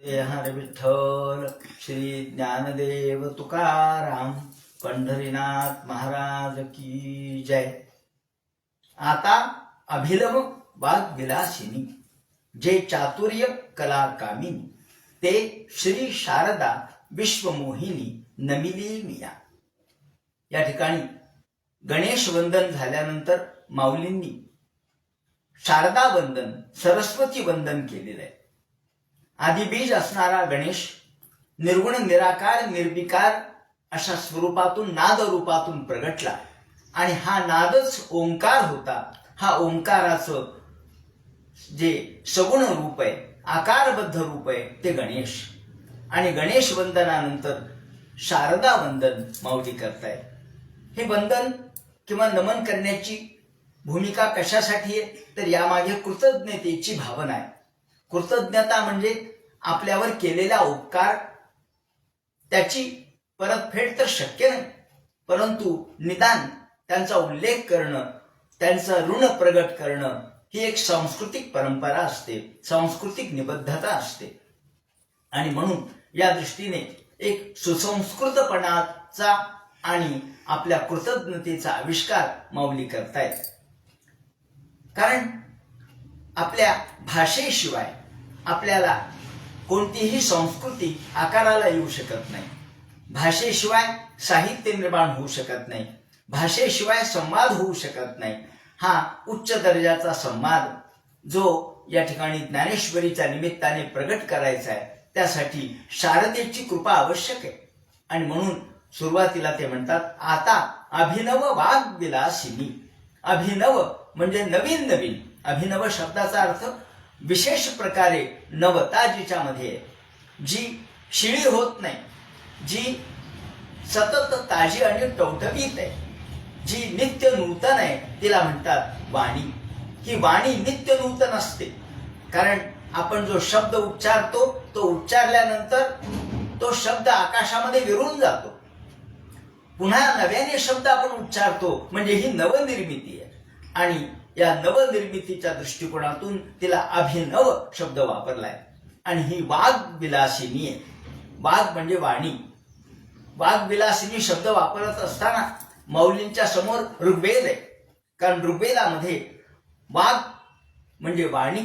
हर विठ्ठल श्री ज्ञानदेव तुकाराम पंढरीनाथ महाराज की जय। आता अभिनव वाग्विलासिनी जे चातुर्य कला कामिनी ते श्री शारदा विश्वमोहिनी नमिली मिया। या ठिकाणी गणेश वंदन झाल्यानंतर माऊलींनी शारदा वंदन सरस्वती वंदन केलेलं आहे। आदिबीज असणारा गणेश निर्गुण निराकार निर्विकार अशा स्वरूपातून नाद रूपातून प्रगटला आणि हा नादच ओंकार होता। हा ओंकाराचं जे सगुण रूप आहे आकारबद्ध रूप आहे ते गणेश। आणि गणेश वंदनानंतर शारदा वंदन माऊली करताय। हे वंदन किंवा नमन करण्याची भूमिका कशासाठी आहे तर यामागे कृतज्ञतेची भावना आहे। कृतज्ञता म्हणजे आपल्यावर केलेला उपकार त्याची परतफेड तर शक्य नाही, परंतु निदान त्यांचा उल्लेख करणं त्यांचं ऋण प्रगट करणं ही एक सांस्कृतिक परंपरा असते, सांस्कृतिक निबद्धता असते। आणि म्हणून या दृष्टीने एक सुसंस्कृतपणाचा आणि आपल्या कृतज्ञतेचा आविष्कार माऊली करतायत। कारण आपल्या भाषेशिवाय आपल्याला कोणतीही संस्कृती आकाराला येऊ शकत नाही। भाषेशिवाय साहित्य निर्माण होऊ शकत नाही, भाषेशिवाय संवाद होऊ शकत नाही। हा उच्च दर्जाचा संवाद जो या ठिकाणी ज्ञानेश्वरीच्या निमित्ताने प्रगट करायचा आहे त्यासाठी शारदेची कृपा आवश्यक आहे। आणि म्हणून सुरुवातीला ते म्हणतात आता अभिनव वाग्विलासिनी। अभिनव म्हणजे नवीन नवीन। अभिनव शब्दाचा अर्थ विशेष प्रकारे नवता जिच्यामध्ये आहे, जी शिळी होत नाही, जी सतत ताजी आणि टवटवीत आहे, जी नित्य नूतन आहे तिला म्हणतात वाणी। ही वाणी नित्य नूतन असते कारण आपण जो शब्द उच्चारतो तो उच्चारल्यानंतर तो शब्द आकाशामध्ये विरून जातो, पुन्हा नव्याने शब्द आपण उच्चारतो म्हणजे ही नवनिर्मिती आहे। आणि या नवनिर्मितीच्या दृष्टिकोनातून तिला अभिनव शब्द वापरलाय। आणि ही वाग्विलासिनी आहे। वाग म्हणजे वाणी। वाग्विलासिनी शब्द वापरत असताना माऊलींच्या समोर ऋग्वेद आहे, कारण ऋग्वेदामध्ये वाग म्हणजे वाणी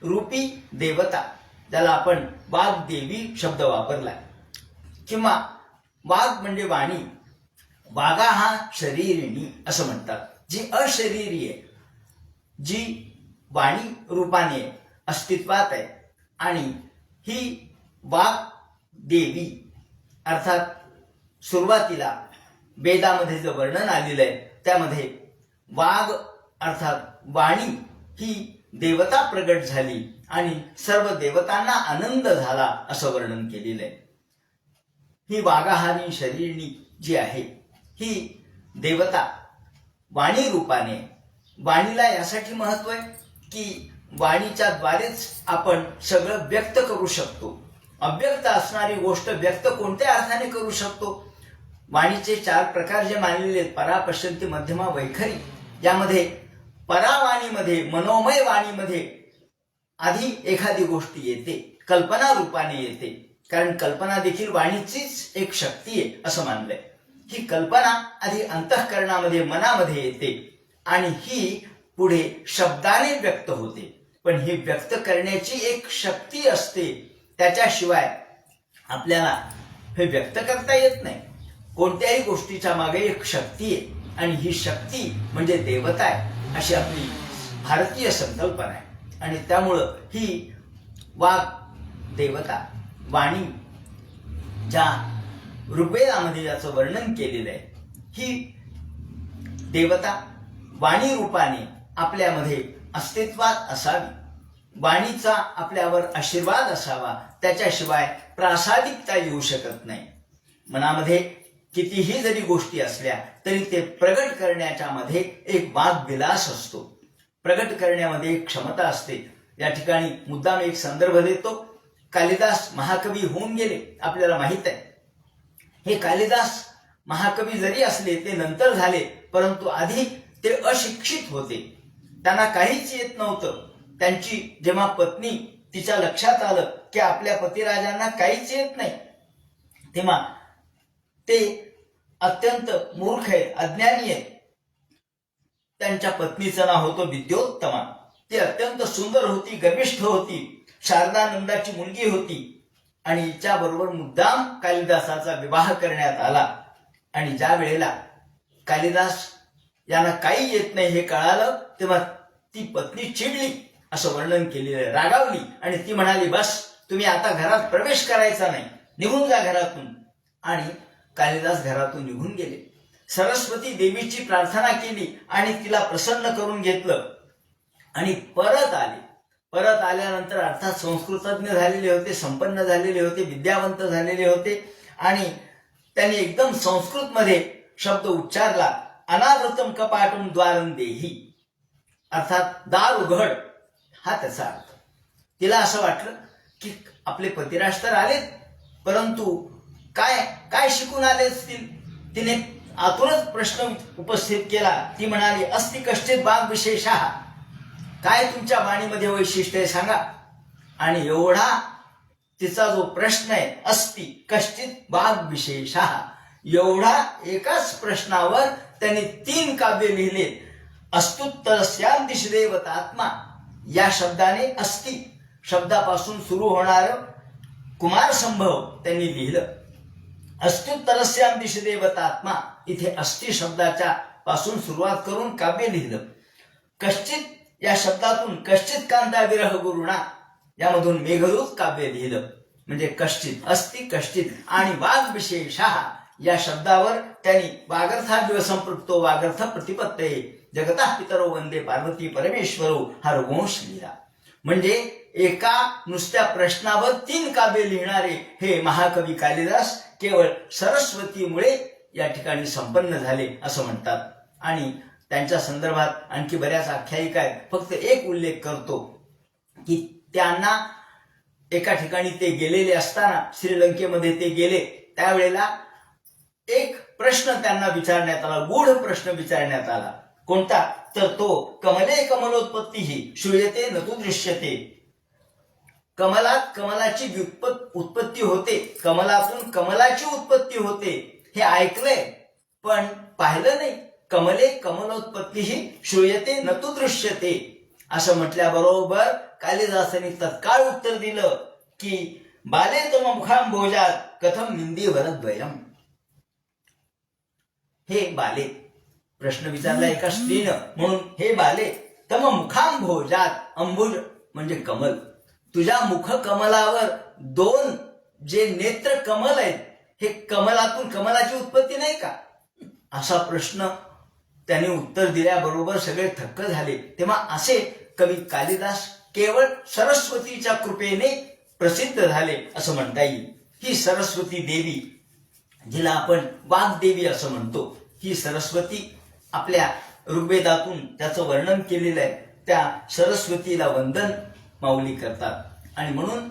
रूपी देवता ज्याला आपण वाग्देवी शब्द वापरलाय। किंवा वाग म्हणजे वाणी, वागा हा शरीरिणी असं म्हणतात, जी अशरीरी आहे, जी वाणी रूपाने अस्तित्वात आहे। आणि ही वाग देवी अर्थात सुरुवातीला वेदामध्ये जे वर्णन आलेलं आहे त्यामध्ये वाग अर्थात वाणी ही देवता प्रगट झाली आणि सर्व देवतांना आनंद झाला असं वर्णन केलेलं आहे। ही वागाहारी शरीरिणी जी आहे ही देवता वाणी रूपाने। वाणीला यासाठी महत्व आहे की वाणीच्या द्वारेच आपण सगळं व्यक्त करू शकतो। अव्यक्त असणारी गोष्ट व्यक्त कोणत्या अर्थाने करू शकतो? वाणीचे 4 प्रकार जे मानलेले आहेत, परा पश्यंती मध्यमा वैखरी। यामध्ये परावाणीमध्ये मनोमय वाणीमध्ये आधी एखादी गोष्ट येते, कल्पना रूपाने येते, कारण कल्पना देखील वाणीचीच एक शक्ती आहे असं मानलंय। ही कल्पना आधी अंतःकरणामध्ये मनामध्ये येते आणि ही पुढे शब्दाने व्यक्त होते। पण ही व्यक्त करण्याची एक शक्ती असते, त्याच्याशिवाय आपल्याला हे व्यक्त करता येत नाही। कोणत्याही गोष्टीच्या मागे एक शक्ती आहे आणि ही शक्ती म्हणजे देवता आहे अशी आपली भारतीय संकल्पना आहे। आणि त्यामुळं ही वाग देवता वाणी ज्या ऋग्वेदामध्ये ज्याचं वर्णन केलेलं आहे, ही देवता वाणी रूपाने आपल्यामध्ये अस्तित्वात असावी, वाणीचा आपल्यावर आशीर्वाद असावा, त्याच्याशिवाय प्रासादिकता येऊ शकत नाही। मनामध्ये कितीही जरी गोष्टी असल्या तरी ते प्रगट करण्याच्या मध्ये एक वाग्विलास असतो, प्रगट करण्यामध्ये एक क्षमता असते। या ठिकाणी मुद्दाम एक संदर्भ देतो। कालिदास महाकवी होऊन गेले आपल्याला माहित आहे। हे कालिदास महाकवी जरी असले ते नंतर झाले, परंतु आधी ते अशिक्षित होते, त्यांना काहीच येत नव्हतं। त्यांची जेव्हा पत्नी तिच्या लक्षात आलं की आपल्या पतिराजांना काहीच येत नाही, तेव्हा ते अत्यंत मूर्ख आहेत, अज्ञानी आहेत. त्यांच्या पत्नीचं नाव होतं विद्योत्तमा. ती अत्यंत सुंदर होती, गर्विष्ठ होती, शारदानंदाची मुलगी होती आणि हिच्याबरोबर मुद्दाम कालिदासाचा विवाह करण्यात आला. आणि ज्या वेळेला कालिदास यांना काही येत नाही हे कळालं तेव्हा ती पत्नी चिडली, असं वर्णन केलेलं, रागावली आणि ती म्हणाली, बस तुम्ही आता घरात प्रवेश करायचा नाही, निघून जा घरातून. आणि कालिदास घरातून निघून गेले. सरस्वती देवीची प्रार्थना केली आणि तिला प्रसन्न करून घेतलं आणि परत आले. परत आल्यानंतर अर्थात संस्कृतज्ञ झालेले होते, संपन्न झालेले होते, विद्यावंत झालेले होते आणि त्यांनी एकदम संस्कृतमध्ये शब्द उच्चारला, अनावृतम कपाटम द्वारं देही, अर्थात दार उघड, हा त्याचा अर्थ. तिला असं वाटलं की आपले पतिराज तर आलेत, परंतु काय काय शिकून आले असतील. तिने आतूनच प्रश्न उपस्थित केला. ती म्हणाली, अस्ति कश्चित बाग विशेषः, काय तुमच्या वाणीमध्ये वैशिष्ट्य आहे सांगा. आणि एवढा तिचा जो प्रश्न आहे, अस्ति कश्चित बाग विशेषः, एवढा एकाच प्रश्नावर त्यांनी 3 काव्य लिहिले. अस्तुत्तरस्यां दिशदेवतात्मा या शब्दाने अस्ति शब्दापासून सुरू होणार कुमार संभव त्यांनी लिहिलं. अस्तुत्तरस्यां दिशदेवतात्मा, इथे अस्ति शब्दाच्या पासून सुरुवात करून काव्य लिहिलं. कश्चित या शब्दातून कश्चित कांता विरह गुरुणा, यामधून मेघदूत काव्य लिहिलं. म्हणजे कश्चित, अस्ति कश्चित आणि वाग विशेषः या शब्दावर त्यांनी वागर्थाद्य संपृक्तो वागर्थ प्रतिपत्तये जगतः पितरो वंदे पार्वती परमेश्वरो हा रघुवंश लिहिला. म्हणजे एका नुसत्या प्रश्नावर 3 काव्य लिहिणारे हे महाकवी कालिदास केवळ सरस्वतीमुळे या ठिकाणी संपन्न झाले असं म्हणतात. आणि त्यांच्या संदर्भात आणखी बऱ्याच आख्यायिका आहेत. फक्त एक उल्लेख करतो की त्यांना एका ठिकाणी ते गेलेले असताना, श्रीलंकेमध्ये ते गेले त्यावेळेला एक प्रश्न त्यांना विचारण्यात आला, गूढ प्रश्न विचारण्यात आला. कोणता? तर तो कमले कमलोत्पत्ती ही श्रूयते न तु दृश्यते. कमलात कमलाची उत्पत्ती होते, कमलातून कमलाची उत्पत्ती होते हे ऐकलंय पण पाहिलं नाही. कमले कमलोत्पत्ती ही श्रूयते न तु दृश्यते असं म्हटल्याबरोबर कालिदासाने तत्काळ उत्तर दिलं की बाले तम मुखांभोजात कथम निंदी वरद्वयम. हे बाले, प्रश्न विचारला एका स्त्रीनं, म्हणून हे बाले तम मुखांभोजात, अंबुज म्हणजे कमल, तुझ्या मुख कमलावर 2 जे नेत्र कमल आहेत, हे कमलातून कमलाची उत्पत्ती नाही का, असा प्रश्न त्याने उत्तर दिल्याबरोबर सगळे थक्क झाले. तेव्हा असे कवी कालिदास केवळ सरस्वतीच्या कृपेने प्रसिद्ध झाले असं म्हणता येईल. ही सरस्वती देवी, जिला आपण वाग्देवी असं म्हणतो, ही सरस्वती आपल्या ऋग्वेदातून त्याचं वर्णन केलेलं आहे. त्या सरस्वतीला वंदन माऊली करतात. आणि म्हणून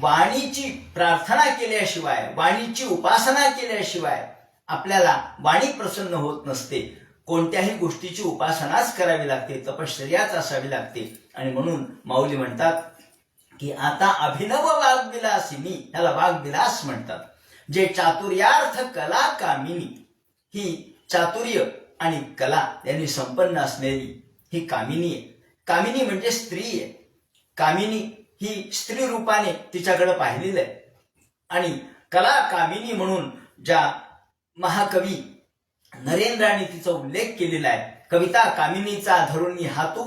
वाणीची प्रार्थना केल्याशिवाय, वाणीची उपासना केल्याशिवाय आपल्याला वाणी प्रसन्न होत नसते. कोणत्याही गोष्टीची उपासनाच करावी लागते, तपश्चर्याच असावी लागते. आणि म्हणून माऊली म्हणतात की आता अभिनव वाग्विलासिनी, ह्याला वाग्विलास म्हणतात, जे चातुर्यार्थ कला कामिनी, ही चातुर्य आणि कला यांनी संपन्न असलेली ही कामिनी आहे. कामिनी म्हणजे स्त्री आहे. कामिनी ही स्त्री रूपाने तिच्याकडे पाहिलेलं आहे. आणि कला कामिनी म्हणून ज्या महाकवी नरेंद्राने तिचा उल्लेख केलेला आहे, कविता कामिनीचा धरुणी हातू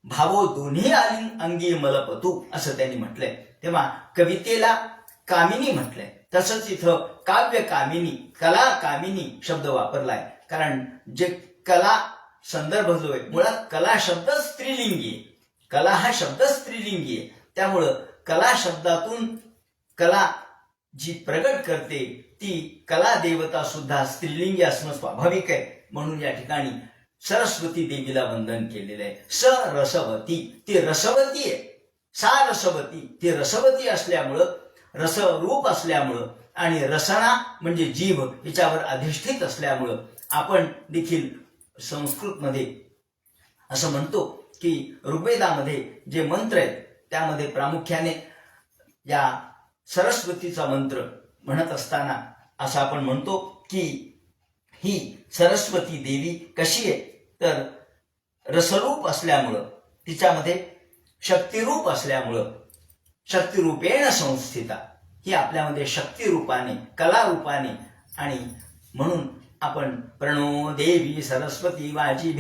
भावो दोन्ही अंगी मलपतू, असं त्यांनी म्हटलंय. तेव्हा कवितेला कामिनी म्हटलंय. तसंच इथं काव्य कामिनी, कला कामिनी शब्द वापरलाय. कारण जे कला संदर्भ जो आहे, मुळात कला शब्द स्त्रीलिंगी आहे, कला हा शब्द स्त्रीलिंगी आहे. त्यामुळं कला शब्दातून कला जी प्रगट करते ती कला देवता सुद्धा स्त्रीलिंगी असणं स्वाभाविक आहे. म्हणून या ठिकाणी सरस्वती देवीला वंदन केलेलं आहे. सरसवती, ती रसवती आहे. सा रसवती, ती रसवती असल्यामुळं, रसरूप असल्यामुळं आणि रसना म्हणजे जीभ हिच्यावर अधिष्ठित असल्यामुळं आपण देखील संस्कृतमध्ये असं म्हणतो की ऋग्वेदामध्ये जे मंत्र आहेत त्यामध्ये प्रामुख्याने या सरस्वतीचा मंत्र म्हणत असताना असं आपण म्हणतो की ही सरस्वती देवी कशी आहे, तर रसरूप असल्यामुळं, तिच्यामध्ये शक्तिरूप असल्यामुळं, शक्तिरूपेण संस्थिता, ही आपल्यामध्ये शक्तिरूपाने, कलारूपाने, आणि म्हणून आपण प्रणो देवी सरस्वती वाजी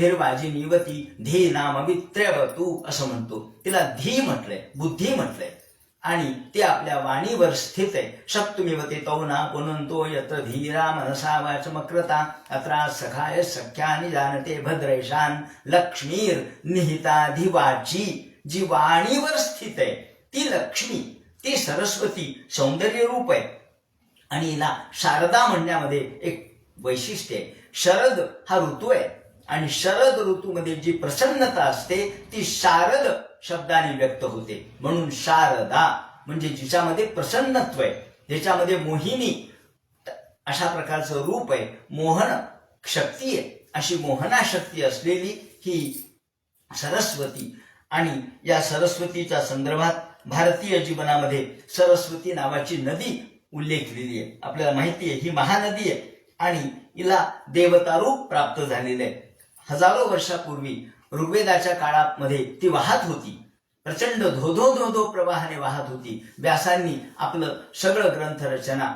निवती धी नाम वित्र्यवतू असं म्हणतो. तिला धी म्हटलंय, बुद्धी म्हटलंय, आणि ते आपल्या वाणीवर स्थित आहे. शक्तुमिवते तौना पुनंतो यत्र धीरा मनसा वाचमक्रता अत्रा सखाय सख्यानि जानते भद्रेशान लक्ष्मीर निहिताधिवाची, जी वाणीवर स्थित आहे ती लक्ष्मी, ती सरस्वती सौंदर्य रूप आहे. आणि हिला शारदा म्हणण्यामध्ये एक वैशिष्ट्य आहे. शरद हा ऋतू आहे, आणि शरद ऋतूमध्ये जी प्रसन्नता असते ती शारद शब्दाने व्यक्त होते. म्हणून शारदा म्हणजे जिच्यामध्ये प्रसन्नत्व आहे, ज्याच्यामध्ये मोहिनी अशा प्रकारचं रूप आहे, मोहन शक्ती आहे, अशी मोहना शक्ती असलेली ही सरस्वती. आणि या सरस्वतीच्या संदर्भात भारतीय जीवनामध्ये सरस्वती नावाची नदी उल्लेखलेली आहे. आपल्याला माहिती आहे ही महानदी आहे, आणि हिला देवता रूप प्राप्त झालेलं आहे. हजारो वर्षापूर्वी ऋग्वेदाच्या काळामध्ये ती वाहत होती, प्रचंड धोधो धोधो प्रवाहाने वाहत होती. व्यासांनी आपलं सगळं ग्रंथ रचना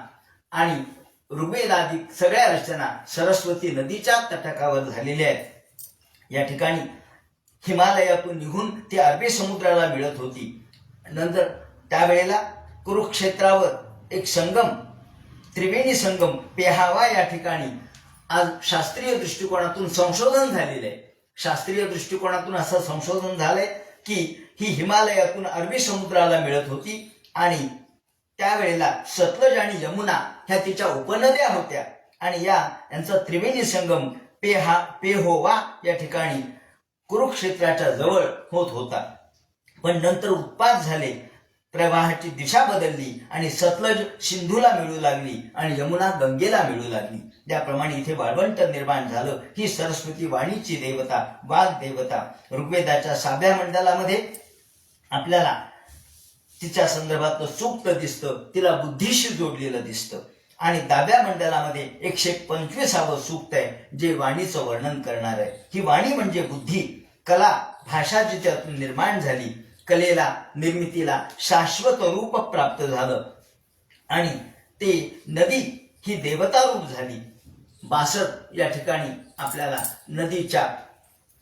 आणि ऋग्वेदादी सगळ्या रचना सरस्वती नदीच्या तटाकावर झालेल्या आहेत. या ठिकाणी हिमालयातून निघून ती अरबी समुद्राला मिळत होती. नंतर त्यावेळेला कुरुक्षेत्रावर एक संगम, त्रिवेणी संगम पेहावा या ठिकाणी आज शास्त्रीय दृष्टिकोनातून संशोधन झालेलं आहे. शास्त्रीय दृष्टिकोनातून असं संशोधन झालंय की ही हिमालयातून अरबी समुद्राला मिळत होती, आणि त्यावेळेला सतलज आणि यमुना ह्या तिच्या उपनद्या होत्या, आणि यांचा त्रिवेणी संगम पेहोवा या ठिकाणी कुरुक्षेत्राच्या जवळ होत होता. पण नंतर उत्पात झाले, प्रवाहाची दिशा बदलली, आणि सतलज सिंधूला मिळू लागली आणि यमुना गंगेला मिळू लागली. त्याप्रमाणे इथे वाळवंट निर्माण झालं. ही सरस्वती वाणीची देवता, वाघ देवता. ऋग्वेदाच्या 6व्या मंडलामध्ये आपल्याला तिच्या संदर्भातलं सूक्त दिसतं, तिला बुद्धीशी जोडलेलं दिसतं. आणि 10व्या मंडलामध्ये 125वं सूक्त आहे, जे वाणीचं वर्णन करणार आहे. ही वाणी म्हणजे बुद्धी, कला, भाषा जिच्यातून निर्माण झाली. कलेला, निर्मितीला शाश्वत रूप प्राप्त झालं, आणि ते नदी ही देवता रूप झाली. 62 या ठिकाणी आपल्याला नदीच्या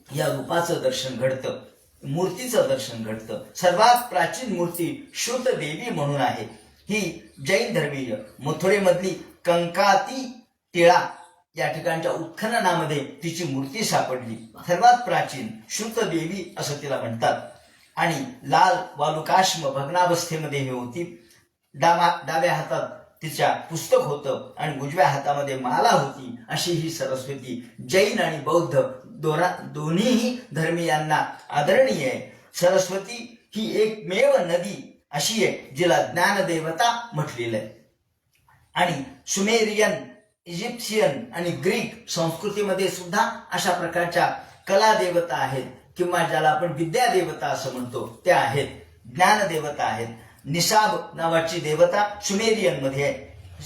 या रूपाचं दर्शन घडतं, मूर्तीचं दर्शन घडतं. सर्वात प्राचीन मूर्ती श्रुत देवी म्हणून आहे. ही जैन धर्मीय मथुरेमधली कंकाती टिळा या ठिकाणच्या उत्खननामध्ये तिची मूर्ती सापडली. सर्वात प्राचीन श्रुत देवी असं तिला म्हणतात. आणि लाल वालुकाश्म भग्नावस्थेमध्ये हे होती. डाव्या हातात तिच्या पुस्तक होतं आणि उजव्या हातामध्ये माला होती. अशी ही सरस्वती जैन आणि बौद्ध दोन्हीही धर्मीयांना आदरणीय आहे. सरस्वती ही एकमेव नदी अशी आहे जिला ज्ञानदेवता म्हटलेलं आहे. आणि सुमेरियन, इजिप्शियन आणि ग्रीक संस्कृतीमध्ये सुद्धा अशा प्रकारच्या कला देवता आहेत, किंवा ज्याला आपण विद्या देवता असं म्हणतो त्या आहेत. ज्ञानदेवता आहेत. निसाब नावाची देवता सुमेरियन मध्ये आहे,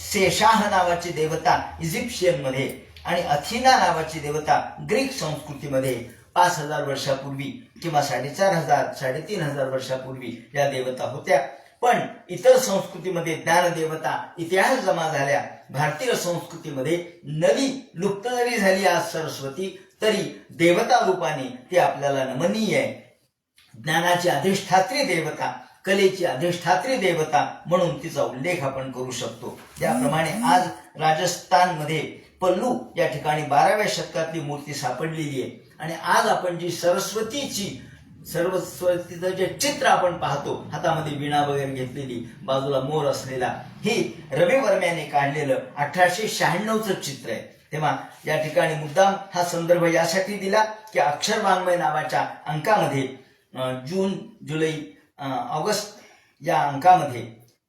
शेषाह नावाची देवता इजिप्शियन मध्ये, आणि अथिना नावाची देवता ग्रीक संस्कृतीमध्ये 5000 वर्षापूर्वी किंवा 4500 3500 वर्षापूर्वी या देवता होत्या. पण इतर संस्कृतीमध्ये ज्ञानदेवता इतिहास जमा झाल्या. भारतीय संस्कृतीमध्ये नदी लुप्त जरी झाली आज सरस्वती, तरी देवता रूपाने ती आपल्याला नमनीय आहे. ज्ञानाची अधिष्ठात्री देवता, कलेची अधिष्ठात्री देवता म्हणून तिचा उल्लेख आपण करू शकतो. त्याप्रमाणे आज राजस्थानमध्ये पल्लू या ठिकाणी 12व्या शतकातली मूर्ती सापडलेली आहे. आणि आज आपण जी सरस्वतीचं जे चित्र आपण पाहतो, हातामध्ये वीणा वगैरे घेतलेली, बाजूला मोर असलेला, हे रवी वर्म्याने काढलेलं 1896चं चित्र आहे. तेव्हा या ठिकाणी मुद्दाम हा संदर्भ यासाठी दिला की अक्षरवाङ्मय नावाच्या अंकामध्ये जून, जुलै, ऑगस्ट या अंकामध्ये,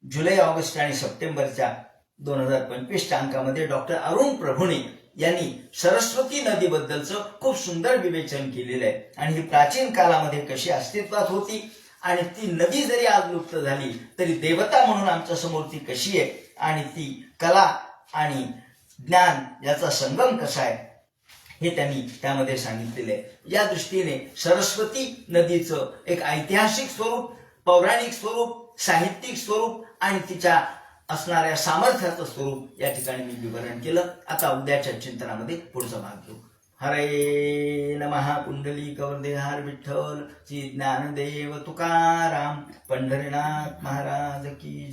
जुलै, ऑगस्ट आणि सप्टेंबरच्या 2025च्या अंकामध्ये डॉक्टर अरुण प्रभुणे यांनी सरस्वती नदीबद्दलचं खूप सुंदर विवेचन केलेलं आहे. आणि ही प्राचीन काळामध्ये कशी अस्तित्वात होती आणि ती नदी जरी आज लुप्त झाली तरी देवता म्हणून आमच्या समोर ती कशी आहे आणि ती कला आणि ज्ञान याचा संगम कसा आहे हे त्यांनी त्यामध्ये सांगितलेले आहे. या दृष्टीने सरस्वती नदीचं एक ऐतिहासिक स्वरूप, पौराणिक स्वरूप, साहित्यिक स्वरूप आणि तिच्या असणाऱ्या सामर्थ्याचं स्वरूप या ठिकाणी मी विवरण केलं. आता उद्याच्या चिंतनामध्ये पुढचा भाग घेऊ. हरे नमः. कुंडली कवरदेहार विठ्ठल श्री ज्ञानदेव तुकाराम पंढरीनाथ महाराज की